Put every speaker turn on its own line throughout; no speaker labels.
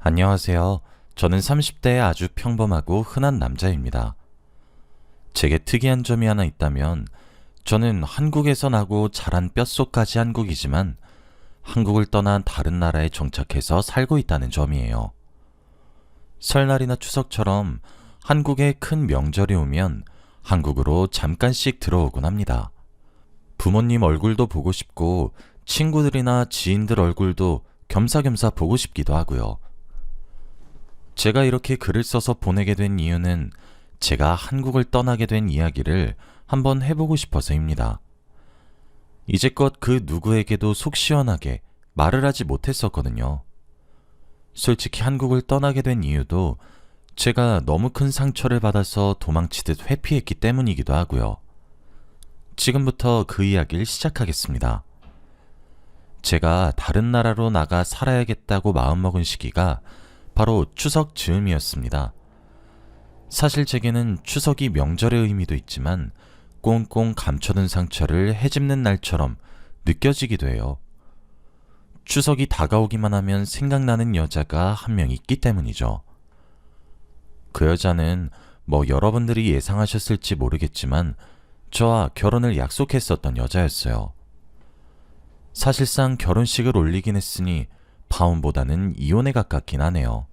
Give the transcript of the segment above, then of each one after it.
안녕하세요. 저는 30대의 아주 평범하고 흔한 남자입니다. 제게 특이한 점이 하나 있다면 저는 한국에서 나고 자란 뼛속까지 한국이지만 한국을 떠난 다른 나라에 정착해서 살고 있다는 점이에요. 설날이나 추석처럼 한국에 큰 명절이 오면 한국으로 잠깐씩 들어오곤 합니다. 부모님 얼굴도 보고 싶고 친구들이나 지인들 얼굴도 겸사겸사 보고 싶기도 하고요. 제가 이렇게 글을 써서 보내게 된 이유는 제가 한국을 떠나게 된 이야기를 한번 해보고 싶어서입니다. 이제껏 그 누구에게도 속 시원하게 말을 하지 못했었거든요. 솔직히 한국을 떠나게 된 이유도 제가 너무 큰 상처를 받아서 도망치듯 회피했기 때문이기도 하고요. 지금부터 그 이야기를 시작하겠습니다. 제가 다른 나라로 나가 살아야겠다고 마음먹은 시기가 바로 추석 즈음이었습니다. 사실 제게는 추석이 명절의 의미도 있지만 꽁꽁 감춰둔 상처를 헤집는 날처럼 느껴지기도 해요. 추석이 다가오기만 하면 생각나는 여자가 한 명 있기 때문이죠. 그 여자는 여러분들이 예상하셨을지 모르겠지만 저와 결혼을 약속했었던 여자였어요. 사실상 결혼식을 올리긴 했으니 파혼보다는 이혼에 가깝긴 하네요.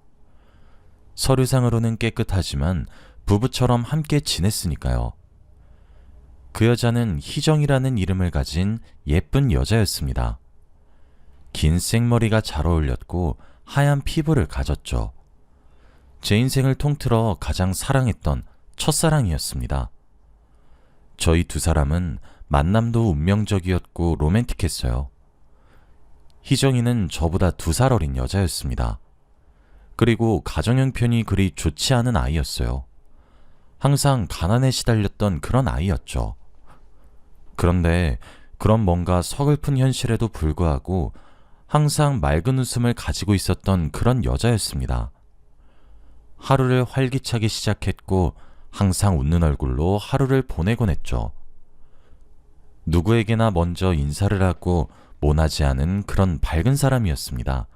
서류상으로는 깨끗하지만 부부처럼 함께 지냈으니까요. 그 여자는 희정이라는 이름을 가진 예쁜 여자였습니다. 긴 생머리가 잘 어울렸고 하얀 피부를 가졌죠. 제 인생을 통틀어 가장 사랑했던 첫사랑이었습니다. 저희 두 사람은 만남도 운명적이었고 로맨틱했어요. 희정이는 저보다 2살 어린 여자였습니다. 그리고 가정 형편이 그리 좋지 않은 아이였어요. 항상 가난에 시달렸던 그런 아이였죠. 그런데 그런 뭔가 서글픈 현실에도 불구하고 항상 맑은 웃음을 가지고 있었던 그런 여자였습니다. 하루를 활기차게 시작했고 항상 웃는 얼굴로 하루를 보내곤 했죠. 누구에게나 먼저 인사를 하고 모나지 않은 그런 밝은 사람이었습니다.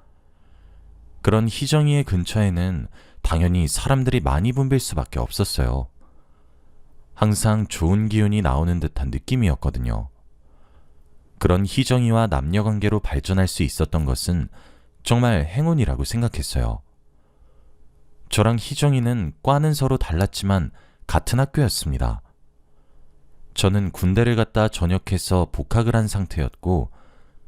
그런 희정이의 근처에는 당연히 사람들이 많이 붐빌 수밖에 없었어요. 항상 좋은 기운이 나오는 듯한 느낌이었거든요. 그런 희정이와 남녀관계로 발전할 수 있었던 것은 정말 행운이라고 생각했어요. 저랑 희정이는 과는 서로 달랐지만 같은 학교였습니다. 저는 군대를 갔다 전역해서 복학을 한 상태였고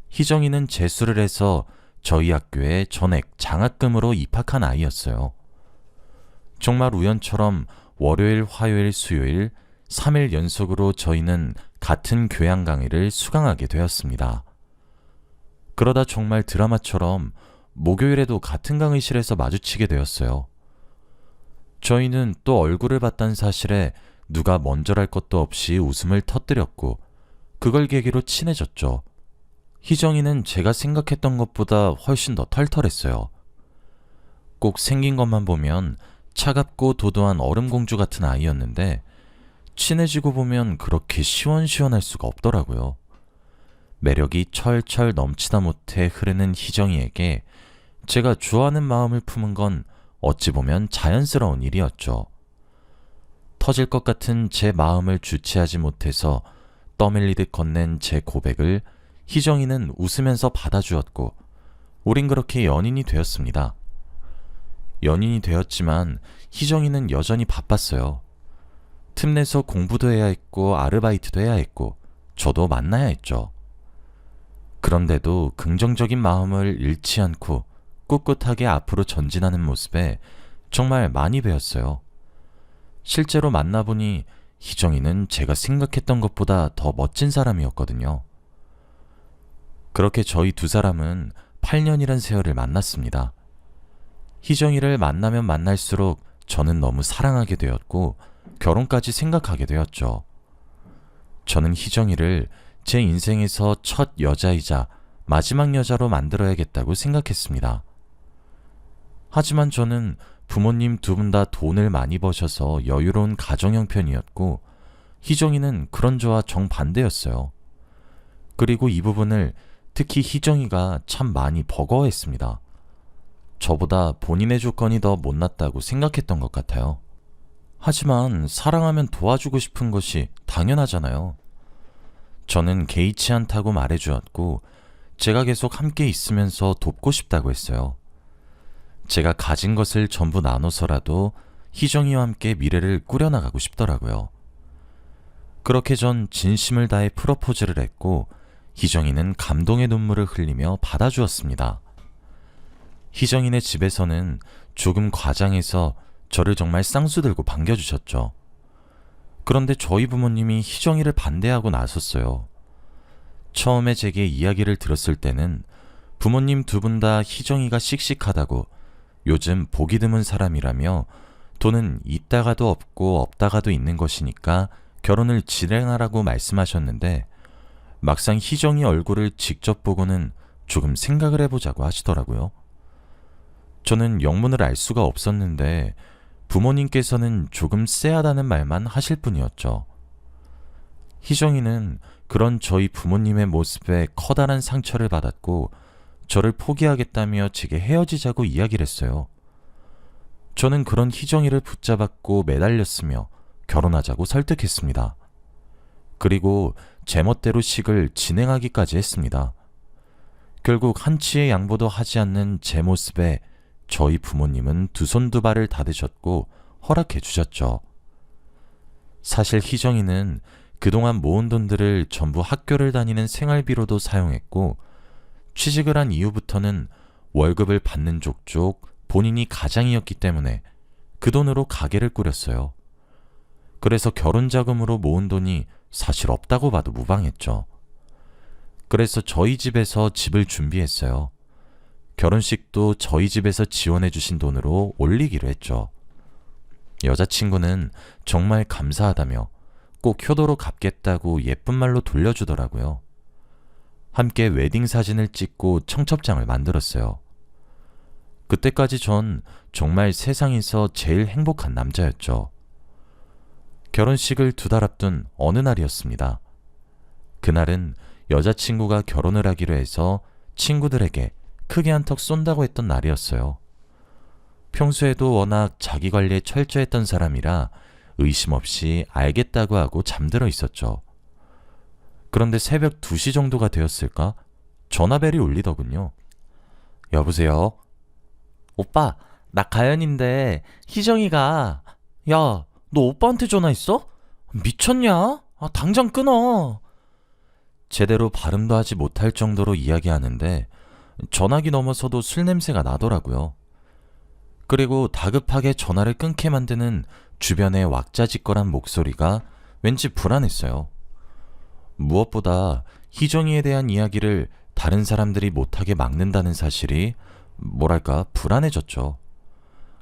희정이는 재수를 해서 저희 학교에 전액 장학금으로 입학한 아이였어요. 정말 우연처럼 월요일, 화요일, 수요일 3일 연속으로 저희는 같은 교양 강의를 수강하게 되었습니다. 그러다 정말 드라마처럼 목요일에도 같은 강의실에서 마주치게 되었어요. 저희는 또 얼굴을 봤다는 사실에 누가 먼저랄 것도 없이 웃음을 터뜨렸고 그걸 계기로 친해졌죠. 희정이는 제가 생각했던 것보다 훨씬 더 털털했어요. 꼭 생긴 것만 보면 차갑고 도도한 얼음공주 같은 아이였는데 친해지고 보면 그렇게 시원시원할 수가 없더라고요. 매력이 철철 넘치다 못해 흐르는 희정이에게 제가 좋아하는 마음을 품은 건 어찌 보면 자연스러운 일이었죠. 터질 것 같은 제 마음을 주체하지 못해서 떠밀리듯 건넨 제 고백을 희정이는 웃으면서 받아주었고 우린 그렇게 연인이 되었습니다. 연인이 되었지만 희정이는 여전히 바빴어요. 틈내서 공부도 해야 했고 아르바이트도 해야 했고 저도 만나야 했죠. 그런데도 긍정적인 마음을 잃지 않고 꿋꿋하게 앞으로 전진하는 모습에 정말 많이 배웠어요. 실제로 만나보니 희정이는 제가 생각했던 것보다 더 멋진 사람이었거든요. 그렇게 저희 두 사람은 8년이란 세월을 만났습니다. 희정이를 만나면 만날수록 저는 너무 사랑하게 되었고 결혼까지 생각하게 되었죠. 저는 희정이를 제 인생에서 첫 여자이자 마지막 여자로 만들어야겠다고 생각했습니다. 하지만 저는 부모님 두 분 다 돈을 많이 버셔서 여유로운 가정 형편이었고 희정이는 그런 저와 정반대였어요. 그리고 이 부분을 특히 희정이가 참 많이 버거워했습니다. 저보다 본인의 조건이 더 못났다고 생각했던 것 같아요. 하지만 사랑하면 도와주고 싶은 것이 당연하잖아요. 저는 개의치 않다고 말해주었고 제가 계속 함께 있으면서 돕고 싶다고 했어요. 제가 가진 것을 전부 나눠서라도 희정이와 함께 미래를 꾸려나가고 싶더라고요. 그렇게 전 진심을 다해 프로포즈를 했고 희정이는 감동의 눈물을 흘리며 받아주었습니다. 희정이네 집에서는 조금 과장해서 저를 정말 쌍수들고 반겨주셨죠. 그런데 저희 부모님이 희정이를 반대하고 나섰어요. 처음에 제게 이야기를 들었을 때는 부모님 두 분 다 희정이가 씩씩하다고 요즘 보기 드문 사람이라며 돈은 있다가도 없고 없다가도 있는 것이니까 결혼을 진행하라고 말씀하셨는데 막상 희정이 얼굴을 직접 보고는 조금 생각을 해보자고 하시더라고요. 저는 영문을 알 수가 없었는데 부모님께서는 조금 쎄하다는 말만 하실 뿐이었죠. 희정이는 그런 저희 부모님의 모습에 커다란 상처를 받았고 저를 포기하겠다며 제게 헤어지자고 이야기를 했어요. 저는 그런 희정이를 붙잡았고 매달렸으며 결혼하자고 설득했습니다. 그리고 제멋대로 식을 진행하기까지 했습니다. 결국 한치의 양보도 하지 않는 제 모습에 저희 부모님은 두 손 두 발을 닫으셨고 허락해 주셨죠. 사실 희정이는 그동안 모은 돈들을 전부 학교를 다니는 생활비로도 사용했고 취직을 한 이후부터는 월급을 받는 족족 본인이 가장이었기 때문에 그 돈으로 가게를 꾸렸어요. 그래서 결혼 자금으로 모은 돈이 사실 없다고 봐도 무방했죠. 그래서 저희 집에서 집을 준비했어요. 결혼식도 저희 집에서 지원해 주신 돈으로 올리기로 했죠. 여자친구는 정말 감사하다며 꼭 효도로 갚겠다고 예쁜 말로 돌려주더라고요. 함께 웨딩 사진을 찍고 청첩장을 만들었어요. 그때까지 전 정말 세상에서 제일 행복한 남자였죠. 결혼식을 2달 앞둔 어느 날이었습니다. 그날은 여자친구가 결혼을 하기로 해서 친구들에게 크게 한턱 쏜다고 했던 날이었어요. 평소에도 워낙 자기 관리에 철저했던 사람이라 의심 없이 알겠다고 하고 잠들어 있었죠. 그런데 새벽 2시 정도가 되었을까? 전화벨이 울리더군요. 여보세요? 오빠, 나 가연인데 희정이가 야, 너 오빠한테 전화했어? 미쳤냐? 당장 끊어. 제대로 발음도 하지 못할 정도로 이야기하는데 전화기 넘어서도 술 냄새가 나더라고요. 그리고 다급하게 전화를 끊게 만드는 주변의 왁자지껄한 목소리가 왠지 불안했어요. 무엇보다 희정이에 대한 이야기를 다른 사람들이 못하게 막는다는 사실이 뭐랄까 불안해졌죠.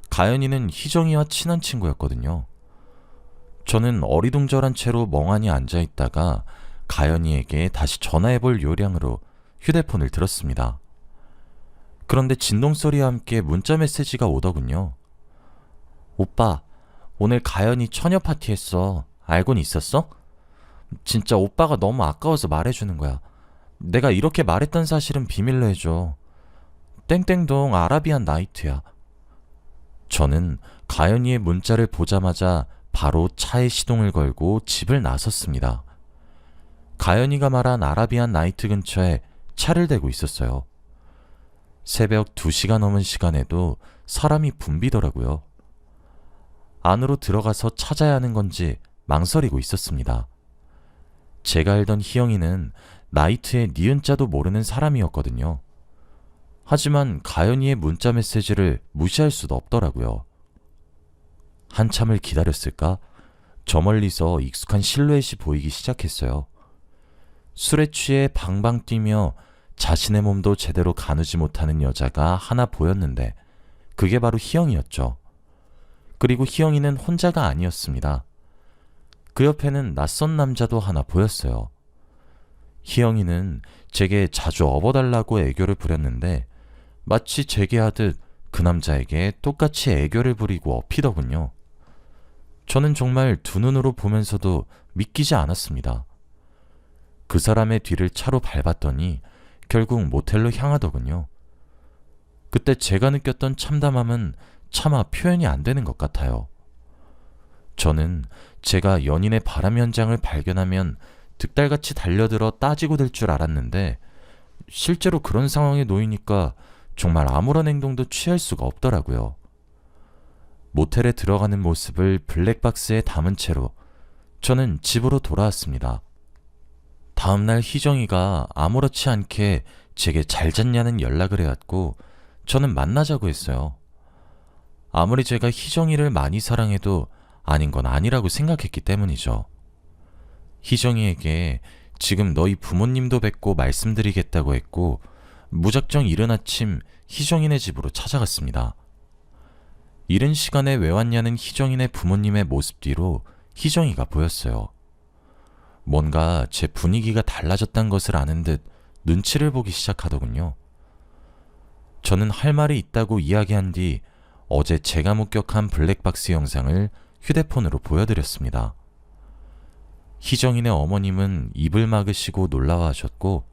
가연이는 희정이와 친한 친구였거든요. 저는 어리둥절한 채로 멍하니 앉아있다가 가연이에게 다시 전화해볼 요량으로 휴대폰을 들었습니다. 그런데 진동소리와 함께 문자 메시지가 오더군요. 오빠, 오늘 가연이 처녀 파티 했어. 알고는 있었어? 진짜 오빠가 너무 아까워서 말해주는 거야. 내가 이렇게 말했던 사실은 비밀로 해줘. 땡땡동 아라비안 나이트야. 저는 가연이의 문자를 보자마자 바로 차에 시동을 걸고 집을 나섰습니다. 가연이가 말한 아라비안 나이트 근처에 차를 대고 있었어요. 새벽 2시가 넘은 시간에도 사람이 붐비더라고요. 안으로 들어가서 찾아야 하는 건지 망설이고 있었습니다. 제가 알던 희영이는 나이트의 니은자도 모르는 사람이었거든요. 하지만 가연이의 문자 메시지를 무시할 수도 없더라고요. 한참을 기다렸을까? 저 멀리서 익숙한 실루엣이 보이기 시작했어요. 술에 취해 방방 뛰며 자신의 몸도 제대로 가누지 못하는 여자가 하나 보였는데 그게 바로 희영이었죠. 그리고 희영이는 혼자가 아니었습니다. 그 옆에는 낯선 남자도 하나 보였어요. 희영이는 제게 자주 업어달라고 애교를 부렸는데 마치 제게 하듯 그 남자에게 똑같이 애교를 부리고 업히더군요. 저는 정말 두 눈으로 보면서도 믿기지 않았습니다. 그 사람의 뒤를 차로 밟았더니 결국 모텔로 향하더군요. 그때 제가 느꼈던 참담함은 차마 표현이 안 되는 것 같아요. 저는 제가 연인의 바람 현장을 발견하면 득달같이 달려들어 따지고 들 줄 알았는데 실제로 그런 상황에 놓이니까 정말 아무런 행동도 취할 수가 없더라고요. 모텔에 들어가는 모습을 블랙박스에 담은 채로 저는 집으로 돌아왔습니다. 다음날 희정이가 아무렇지 않게 제게 잘 잤냐는 연락을 해왔고 저는 만나자고 했어요. 아무리 제가 희정이를 많이 사랑해도 아닌 건 아니라고 생각했기 때문이죠. 희정이에게 지금 너희 부모님도 뵙고 말씀드리겠다고 했고 무작정 이른 아침 희정이네 집으로 찾아갔습니다. 이른 시간에 왜 왔냐는 희정이네 부모님의 모습 뒤로 희정이가 보였어요. 뭔가 제 분위기가 달라졌단 것을 아는 듯 눈치를 보기 시작하더군요. 저는 할 말이 있다고 이야기한 뒤 어제 제가 목격한 블랙박스 영상을 휴대폰으로 보여드렸습니다. 희정이네 어머님은 입을 막으시고 놀라워하셨고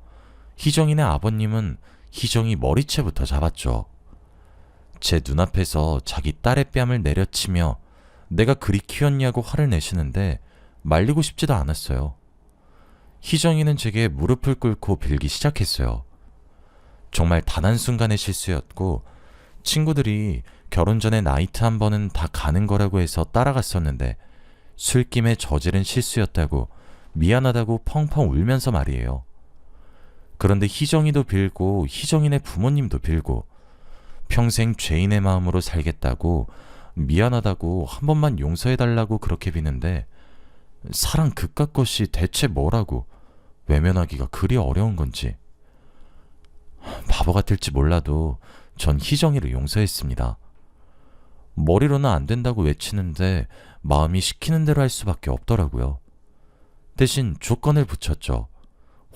희정이네 아버님은 희정이 머리채부터 잡았죠. 제 눈앞에서 자기 딸의 뺨을 내려치며 내가 그리 키웠냐고 화를 내시는데 말리고 싶지도 않았어요. 희정이는 제게 무릎을 꿇고 빌기 시작했어요. 정말 단 한순간의 실수였고 친구들이 결혼 전에 나이트 한 번은 다 가는 거라고 해서 따라갔었는데 술김에 저지른 실수였다고 미안하다고 펑펑 울면서 말이에요. 그런데 희정이도 빌고 희정이네 부모님도 빌고 평생 죄인의 마음으로 살겠다고 미안하다고 한 번만 용서해달라고 그렇게 비는데 사랑 그깟 것이 대체 뭐라고 외면하기가 그리 어려운 건지. 바보 같을지 몰라도 전 희정이를 용서했습니다. 머리로는 안 된다고 외치는데 마음이 시키는 대로 할 수밖에 없더라고요. 대신 조건을 붙였죠.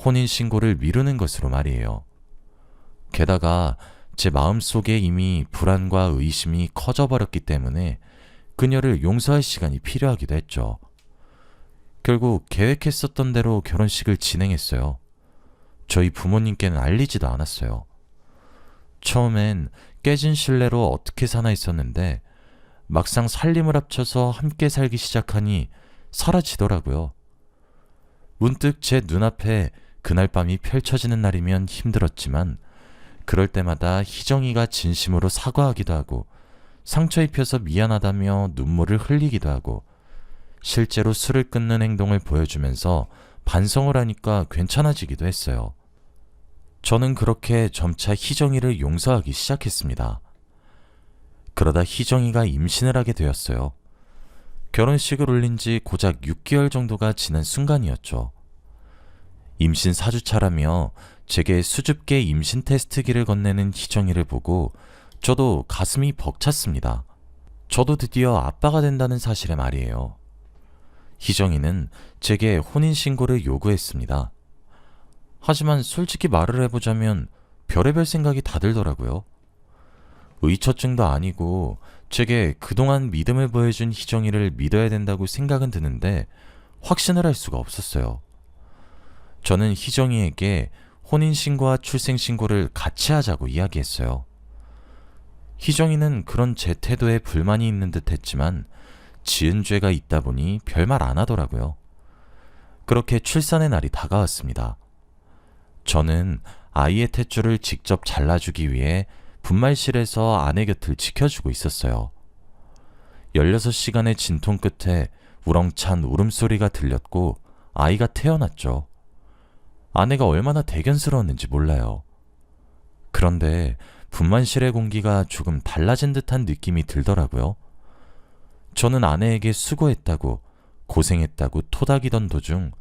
혼인신고를 미루는 것으로 말이에요. 게다가 제 마음속에 이미 불안과 의심이 커져버렸기 때문에 그녀를 용서할 시간이 필요하기도 했죠. 결국 계획했었던 대로 결혼식을 진행했어요. 저희 부모님께는 알리지도 않았어요. 처음엔 깨진 신뢰로 어떻게 사나 했었는데 막상 살림을 합쳐서 함께 살기 시작하니 사라지더라고요. 문득 제 눈앞에 그날 밤이 펼쳐지는 날이면 힘들었지만 그럴 때마다 희정이가 진심으로 사과하기도 하고 상처 입혀서 미안하다며 눈물을 흘리기도 하고 실제로 술을 끊는 행동을 보여주면서 반성을 하니까 괜찮아지기도 했어요. 저는 그렇게 점차 희정이를 용서하기 시작했습니다. 그러다 희정이가 임신을 하게 되었어요. 결혼식을 올린 지 고작 6개월 정도가 지난 순간이었죠. 임신 4주차라며 제게 수줍게 임신 테스트기를 건네는 희정이를 보고 저도 가슴이 벅찼습니다. 저도 드디어 아빠가 된다는 사실에 말이에요. 희정이는 제게 혼인신고를 요구했습니다. 하지만 솔직히 말을 해보자면 별의별 생각이 다 들더라고요. 의처증도 아니고 제게 그동안 믿음을 보여준 희정이를 믿어야 된다고 생각은 드는데 확신을 할 수가 없었어요. 저는 희정이에게 혼인신고와 출생신고를 같이 하자고 이야기했어요. 희정이는 그런 제 태도에 불만이 있는 듯 했지만 지은 죄가 있다 보니 별말 안 하더라고요. 그렇게 출산의 날이 다가왔습니다. 저는 아이의 탯줄을 직접 잘라주기 위해 분말실에서 아내 곁을 지켜주고 있었어요. 16시간의 진통 끝에 우렁찬 울음소리가 들렸고 아이가 태어났죠. 아내가 얼마나 대견스러웠는지 몰라요. 그런데 분만실의 공기가 조금 달라진 듯한 느낌이 들더라고요. 저는 아내에게 수고했다고 고생했다고 토닥이던 도중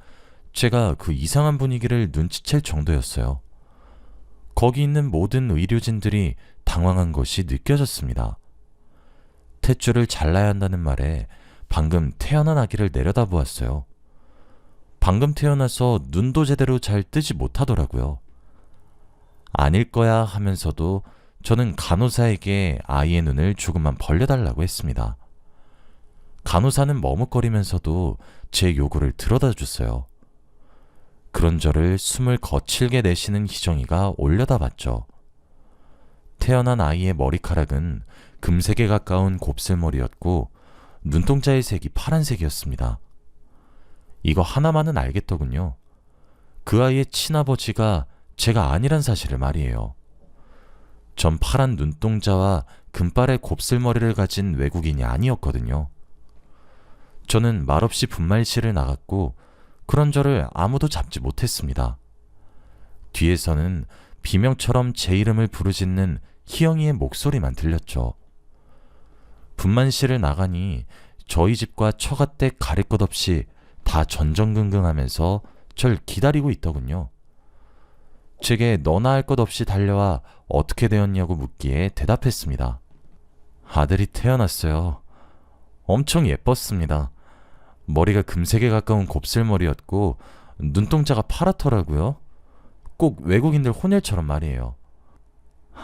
제가 그 이상한 분위기를 눈치챌 정도였어요. 거기 있는 모든 의료진들이 당황한 것이 느껴졌습니다. 탯줄을 잘라야 한다는 말에 방금 태어난 아기를 내려다보았어요. 방금 태어나서 눈도 제대로 잘 뜨지 못하더라고요. 아닐 거야 하면서도 저는 간호사에게 아이의 눈을 조금만 벌려달라고 했습니다. 간호사는 머뭇거리면서도 제 요구를 들어다 줬어요. 그런 저를 숨을 거칠게 내쉬는 희정이가 올려다봤죠. 태어난 아이의 머리카락은 금색에 가까운 곱슬머리였고 눈동자의 색이 파란색이었습니다. 이거 하나만은 알겠더군요. 그 아이의 친아버지가 제가 아니란 사실을 말이에요. 전 파란 눈동자와 금발의 곱슬머리를 가진 외국인이 아니었거든요. 저는 말없이 분말실을 나갔고 그런 저를 아무도 잡지 못했습니다. 뒤에서는 비명처럼 제 이름을 부르짖는 희영이의 목소리만 들렸죠. 분만실을 나가니 저희 집과 처갓댁 가릴 것 없이 다 전전긍긍하면서 절 기다리고 있더군요. 제게 너나 할 것 없이 달려와 어떻게 되었냐고 묻기에 대답했습니다. 아들이 태어났어요. 엄청 예뻤습니다. 머리가 금색에 가까운 곱슬머리였고 눈동자가 파랗더라고요. 꼭 외국인들 혼혈처럼 말이에요.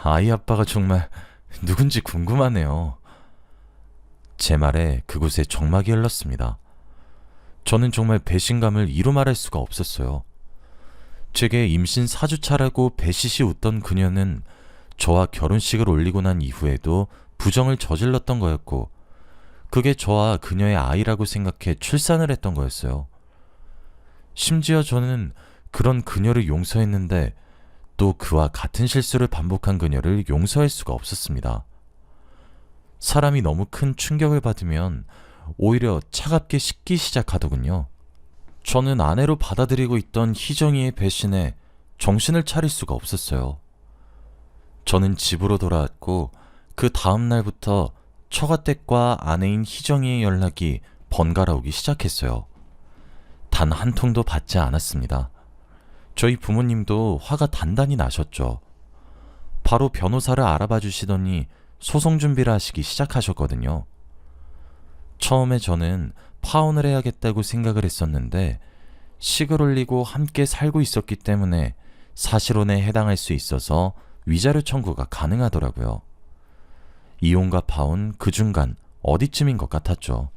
아이 아빠가 정말 누군지 궁금하네요. 제 말에 그곳에 정막이 흘렀습니다. 저는 정말 배신감을 이루 말할 수가 없었어요. 제게 임신 4주차라고 배시시 웃던 그녀는 저와 결혼식을 올리고 난 이후에도 부정을 저질렀던 거였고 그게 저와 그녀의 아이라고 생각해 출산을 했던 거였어요. 심지어 저는 그런 그녀를 용서했는데 또 그와 같은 실수를 반복한 그녀를 용서할 수가 없었습니다. 사람이 너무 큰 충격을 받으면 오히려 차갑게 식기 시작하더군요. 저는 아내로 받아들이고 있던 희정이의 배신에 정신을 차릴 수가 없었어요. 저는 집으로 돌아왔고 그 다음 날부터 처가댁과 아내인 희정이의 연락이 번갈아 오기 시작했어요. 단 한 통도 받지 않았습니다. 저희 부모님도 화가 단단히 나셨죠. 바로 변호사를 알아봐 주시더니 소송 준비를 하시기 시작하셨거든요. 처음에 저는 파혼을 해야겠다고 생각을 했었는데 식을 올리고 함께 살고 있었기 때문에 사실혼에 해당할 수 있어서 위자료 청구가 가능하더라고요. 이혼과 파혼 그 중간 어디쯤인 것 같았죠.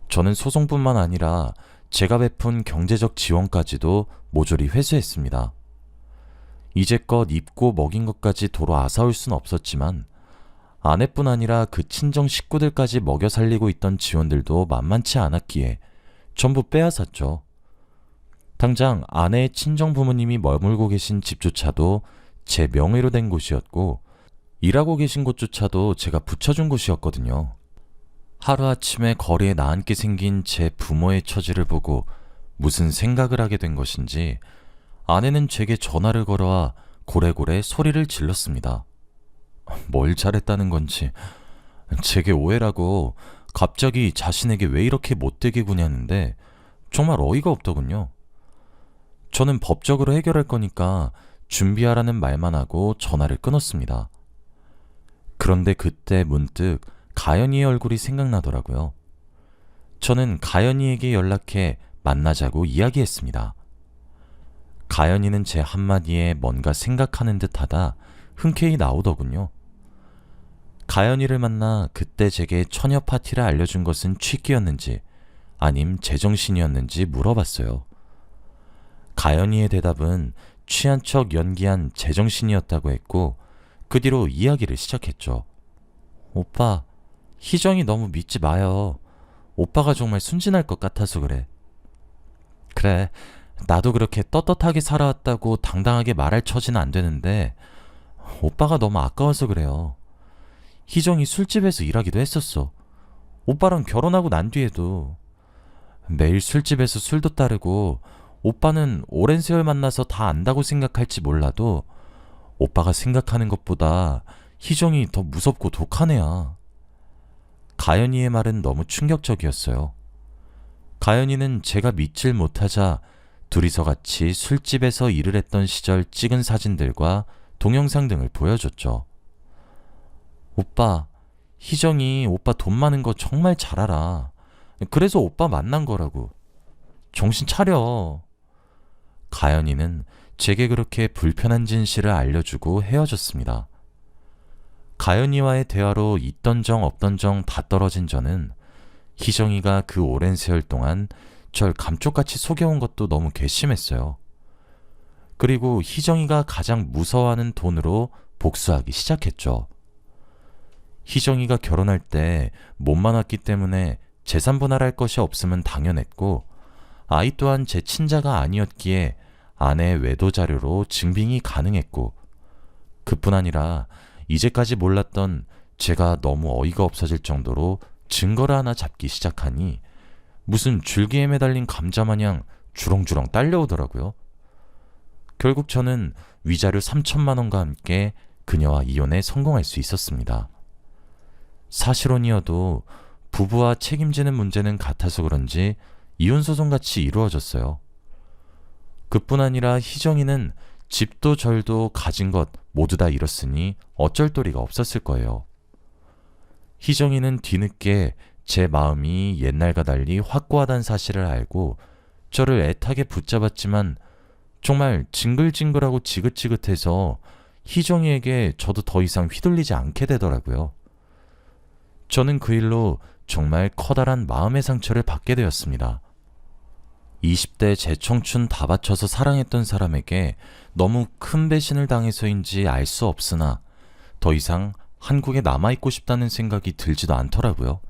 저는 소송뿐만 아니라 제가 베푼 경제적 지원까지도 모조리 회수했습니다. 이제껏 입고 먹인 것까지 도로 아사올 순 없었지만 아내뿐 아니라 그 친정 식구들까지 먹여 살리고 있던 지원들도 만만치 않았기에 전부 빼앗았죠. 당장 아내의 친정 부모님이 머물고 계신 집조차도 제 명의로 된 곳이었고 일하고 계신 곳조차도 제가 붙여준 곳이었거든요. 하루아침에 거리에 나앉게 생긴 제 부모의 처지를 보고 무슨 생각을 하게 된 것인지 아내는 제게 전화를 걸어와 고래고래 소리를 질렀습니다. 뭘 잘했다는 건지 제게 오해라고 갑자기 자신에게 왜 이렇게 못되게 구냐는데 정말 어이가 없더군요. 저는 법적으로 해결할 거니까 준비하라는 말만 하고 전화를 끊었습니다. 그런데 그때 문득 가연이의 얼굴이 생각나더라고요. 저는 가연이에게 연락해 만나자고 이야기했습니다. 가연이는 제 한마디에 뭔가 생각하는 듯하다 흔쾌히 나오더군요. 가연이를 만나 그때 제게 처녀 파티를 알려준 것은 취기였는지 아님 제정신이었는지 물어봤어요. 가연이의 대답은 취한 척 연기한 제정신이었다고 했고 그 뒤로 이야기를 시작했죠. 오빠, 희정이 너무 믿지 마요. 오빠가 정말 순진할 것 같아서 그래. 그래, 나도 그렇게 떳떳하게 살아왔다고 당당하게 말할 처지는 안 되는데 오빠가 너무 아까워서 그래요. 희정이 술집에서 일하기도 했었어. 오빠랑 결혼하고 난 뒤에도 매일 술집에서 술도 따르고 오빠는 오랜 세월 만나서 다 안다고 생각할지 몰라도 오빠가 생각하는 것보다 희정이 더 무섭고 독한 애야. 가연이의 말은 너무 충격적이었어요. 가연이는 제가 믿질 못하자 둘이서 같이 술집에서 일을 했던 시절 찍은 사진들과 동영상 등을 보여줬죠. 오빠, 희정이 오빠 돈 많은 거 정말 잘 알아. 그래서 오빠 만난 거라고. 정신 차려. 가연이는 제게 그렇게 불편한 진실을 알려주고 헤어졌습니다. 가연이와의 대화로 있던 정 없던 정 다 떨어진 저는 희정이가 그 오랜 세월 동안 절 감쪽같이 속여온 것도 너무 괘씸했어요. 그리고 희정이가 가장 무서워하는 돈으로 복수하기 시작했죠. 희정이가 결혼할 때 몸만 왔기 때문에 재산 분할할 것이 없음은 당연했고, 아이 또한 제 친자가 아니었기에 아내의 외도 자료로 증빙이 가능했고, 그뿐 아니라 이제까지 몰랐던 제가 너무 어이가 없어질 정도로 증거를 하나 잡기 시작하니 무슨 줄기에 매달린 감자 마냥 주렁주렁 딸려오더라고요. 결국 저는 위자료 3천만 원과 함께 그녀와 이혼에 성공할 수 있었습니다. 사실혼이어도 부부와 책임지는 문제는 같아서 그런지 이혼소송같이 이루어졌어요. 그뿐 아니라 희정이는 집도 절도 가진 것 모두 다 잃었으니 어쩔 도리가 없었을 거예요. 희정이는 뒤늦게 제 마음이 옛날과 달리 확고하다는 사실을 알고 저를 애타게 붙잡았지만 정말 징글징글하고 지긋지긋해서 희정이에게 저도 더 이상 휘둘리지 않게 되더라고요. 저는 그 일로 정말 커다란 마음의 상처를 받게 되었습니다. 20대 제 청춘 다 바쳐서 사랑했던 사람에게 너무 큰 배신을 당해서인지 알 수 없으나 더 이상 한국에 남아있고 싶다는 생각이 들지도 않더라고요.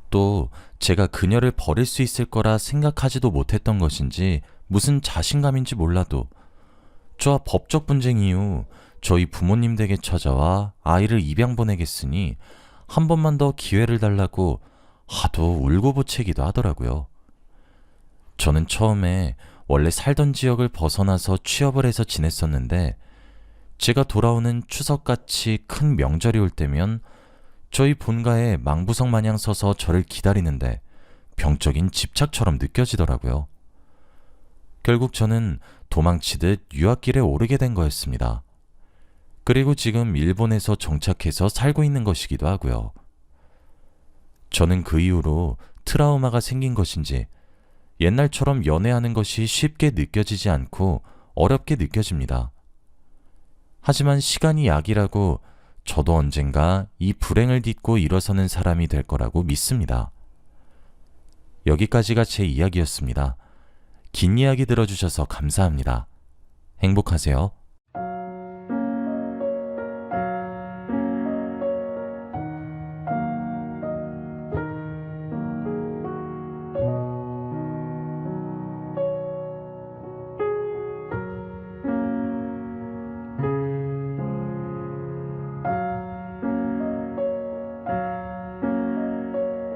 또 제가 그녀를 버릴 수 있을 거라 생각하지도 못했던 것인지 무슨 자신감인지 몰라도 저와 법적 분쟁 이후 저희 부모님 댁에 찾아와 아이를 입양 보내겠으니 한 번만 더 기회를 달라고 하도 울고부채기도 하더라고요. 저는 처음에 원래 살던 지역을 벗어나서 취업을 해서 지냈었는데 제가 돌아오는 추석같이 큰 명절이 올 때면 저희 본가에 망부석 마냥 서서 저를 기다리는데 병적인 집착처럼 느껴지더라고요. 결국 저는 도망치듯 유학길에 오르게 된 거였습니다. 그리고 지금 일본에서 정착해서 살고 있는 것이기도 하고요. 저는 그 이후로 트라우마가 생긴 것인지 옛날처럼 연애하는 것이 쉽게 느껴지지 않고 어렵게 느껴집니다. 하지만 시간이 약이라고 저도 언젠가 이 불행을 딛고 일어서는 사람이 될 거라고 믿습니다. 여기까지가 제 이야기였습니다. 긴 이야기 들어주셔서 감사합니다. 행복하세요.